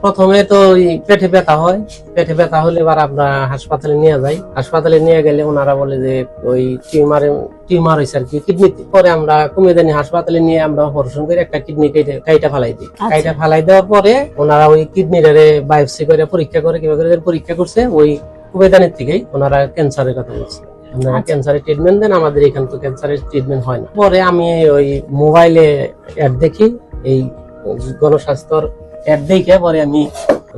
প্রথমে তো ওই পেটে ব্যথা হয়, পেটে ব্যথা হলে এবার আমরা হাসপাতালে নিয়ে যাই। হাসপাতালে নিয়ে গেলে ওনারা বলে যে ওই টিউমার হয়েছে আর কি কিডনিতে। পরে আমরা কুমিল্লানি হাসপাতালে নিয়ে আমরা অপারেশন করে একটা কিডনি কাইটা ফালাই দিই। কাইটা ফালাই দেওয়ার পরে ওনারা ওই কিডনিটারে বায়োপসি করে পরীক্ষা করে কিভাবে পরীক্ষা করছে, ওই কুমিল্লানির থেকেই ওনারা ক্যান্সারের কথা বলছে। আপনারা ক্যান্সারের ট্রিটমেন্ট দেন, আমাদের এখানে তো ক্যান্সারের ট্রিটমেন্ট হয় না। পরে আমি ওই মোবাইলে অ্যাড দেখি, এই গণস্বাস্থ্যর অ্যাড দেখে পরে আমি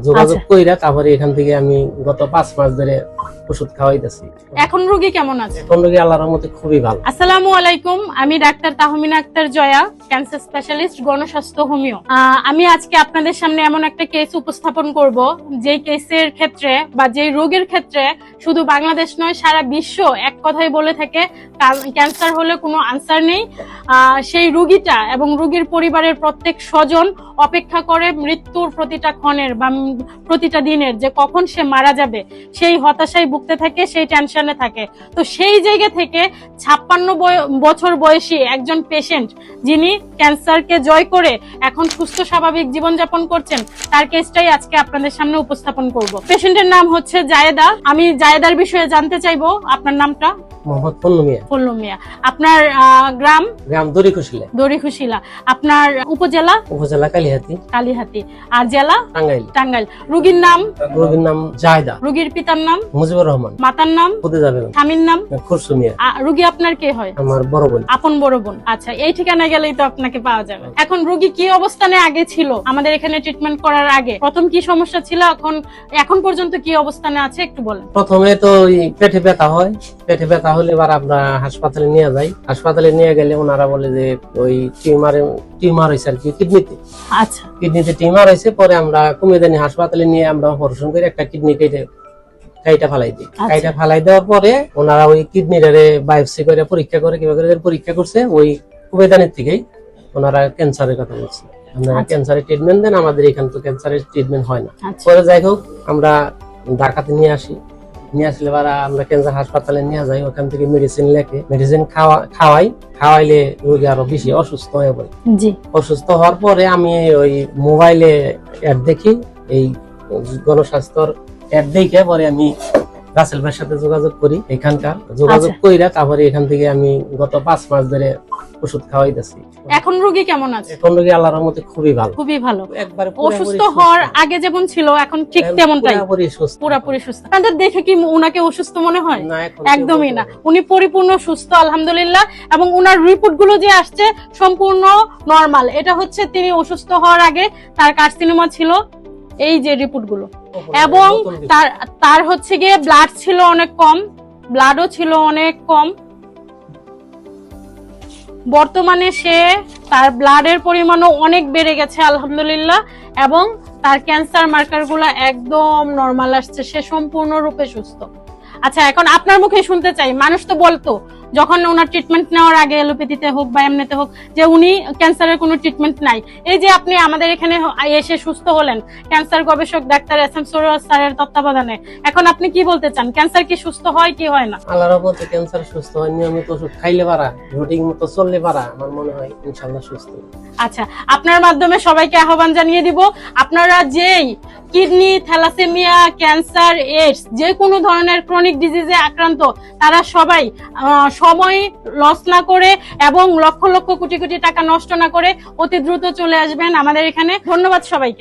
যোগাযোগ কইরা তারপরে এখান থেকে আমি গত 5 মাস ধরে ওষুধ খাওয়াইতেছি। এখন রোগী কেমন আছে? এখন রোগী আল্লাহর রহমতে খুবই ভালো। আসসালামু আলাইকুম, আমি doctor Tahmina Akter Joya, cancer specialist, Gonoshasthaya homeo. আমি আজকে আপনাদের সামনে এমন একটা কেস উপস্থাপন করব, যেই কেসের ক্ষেত্রে বা যেই রোগের ক্ষেত্রে শুধু বাংলাদেশ নয় সারা বিশ্ব এক কথাই বলে থাকে ক্যান্সার হলে কোনো আনসার নেই। সেই রোগীটা এবং রোগীর পরিবারের প্রত্যেক স্বজন অপেক্ষা করে মৃত্যুর প্রতিটা ক্ষণের বা প্রতিটা দিনের, যে কখন সে মারা যাবে সেই হতাশায় ভুগতে থাকে, সেই টেনশনে থাকে। তো সেই জায়গা থেকে 56 বছর বয়সী একজন পেশেন্ট, যিনি ক্যান্সারকে জয় করে এখন সুস্থ স্বাভাবিক জীবনযাপন করছেন, তার কেসটাই আজকে আপনাদের সামনে উপস্থাপন করব। পেশেন্টের নাম হচ্ছে জায়েদা। আমি জায়েদার বিষয়ে জানতে চাইবো, আপনার নামটা? মোহাম্মদ পল্লু মিয়া। পল্লু মিয়া। আপনার গ্রাম? দড়িখুশিলা। দড়িখুশিলা। আপনার উপজেলা? উপজেলা কালিহাতি। কালিহাতি। আর জেলা? টাঙ্গাইল। টাঙ্গাইল। রোগীর নাম? রোগীর নাম জায়েদা। রোগীর পিতার নাম? মুজিবুর রহমান। মাতার নাম? খুদেজা বেগম। স্বামীর নাম? খুরশু মিয়া। রোগী আপনার কে হয়? আমার বড় বোন। আপন বড় বোন। আচ্ছা, এই ঠিকানা গেলেই তো আপনাকে পাওয়া যাবে। এখন রোগী কি অবস্থানে আগে ছিল আমাদের এখানে ট্রিটমেন্ট করার আগে? প্রথম কি সমস্যা ছিল, এখন পর্যন্ত কি অবস্থানে আছে একটু বলেন। প্রথমে তো ওই পেটে ব্যথা হয়, পেটে ব্যথা হলে এবার আমরা হাসপাতালে নিয়ে যাই। হাসপাতালে নিয়ে গেলে ওনারা বলে যে ওই টিউমার হয়েছে আর কি কিডনিতে। আচ্ছা, কিডনিতে টিউমার হয়েছে। পরে আমরা কুমিল্লানি হাসপাতালে নিয়ে আমরা অপারেশন করে একটা কিডনি কাইটা ফালাই দিই। কাইটা ফালাই দেওয়ার পরে ওনারা ওই কিডনিটারে বায়োপসি করে পরীক্ষা করে কিভাবে পরীক্ষা করছে, ওই কুমিল্লানির থেকেই ওনারা ক্যান্সারের কথা বলছে। আপনারা ক্যান্সারের ট্রিটমেন্ট দেন, আমাদের এখানে তো ক্যান্সারের ট্রিটমেন্ট হয় না। পরে যাই হোক আমরা ঢাকাতে নিয়ে আসি। নিয়ে আসলে আমরা ক্যান্সার হাসপাতালে নিয়ে যাই, ওখান থেকে মেডিসিন লেখে, মেডিসিন খাওয়াইলে রোগী আরো বেশি অসুস্থ হয়ে পড়ে। অসুস্থ হওয়ার পরে আমি ওই মোবাইলে অ্যাড দেখি, এই গণস্বাস্থ্যর অ্যাড দেখে পরে আমি রাসেল ভাইয়ের সাথে যোগাযোগ করি। এখানকার যোগাযোগ কইরা তারপরে এখান থেকে আমি গত 5 মাস ধরে ওষুধ খাওয়াইতেছি। এখন রোগী কেমন আছে? এখন রোগী আল্লাহর রহমতে খুবই ভালো। খুবই ভালো। একবারে অসুস্থ হওয়ার আগে যেমন ছিল এখন ঠিক তেমনটাই, পুরোপুরি সুস্থ। আপনাদের দেখে কি উনাকে অসুস্থ মনে হয়? একদমই না, উনি পরিপূর্ণ সুস্থ আলহামদুলিল্লাহ। এবং উনার রিপোর্ট গুলো যে আসছে সম্পূর্ণ নরমাল। এটা হচ্ছে তিনি অসুস্থ হওয়ার আগে তার কার্সিনোমা ছিল, এই যে রিপোর্ট গুলো, এবং তার হচ্ছে গিয়ে ব্লাড ছিল অনেক কম, ব্লাডও ছিল অনেক কম। বর্তমানে তার ব্লাডের পরিমাণও অনেক বেড়ে গেছে আলহামদুলিল্লাহ, এবং তার ক্যান্সার মার্কার গুলা একদম নরমাল আসছে, সে সম্পূর্ণরূপে সুস্থ। আচ্ছা, এখন আপনার মুখে শুনতে চাই, মানুষ তো বলতো যখন ওনার ট্রিটমেন্ট নেওয়ার আগে এলোপ্যাথিতে হোক বা এমনিতে হোক যে উনি ক্যান্সারের কোনো ট্রিটমেন্ট নাই। এই যে আপনি আমাদের এখানে এসে সুস্থ হলেন ক্যান্সার গবেষক ডাক্তার এস.এম. সরোয়ার স্যারের তত্ত্বাবধানে, এখন আপনি কি বলতে চান, ক্যান্সার কি সুস্থ হয় কি হয় না? আল্লাহর রহমতে ক্যান্সার সুস্থ হয়, নিয়মিত ওষুধ খাইলে পারা, রুটিন মতো চললে পারা, আমার মনে হয় ইনশাআল্লাহ সুস্থ। আচ্ছা, আপনার মাধ্যমে সবাইকে আহ্বান জানিয়ে দিব, আপনারা যেই কিডনি, থ্যালাসেমিয়া, ক্যান্সার, এইডস, যে কোনো ধরনের ক্রনিক ডিজিজে আক্রান্ত, তারা সবাই সময় লস না করে এবং লক্ষ লক্ষ কোটি কোটি টাকা নষ্ট না করে অতি দ্রুত চলে আসবেন আমাদের এখানে। ধন্যবাদ সবাইকে।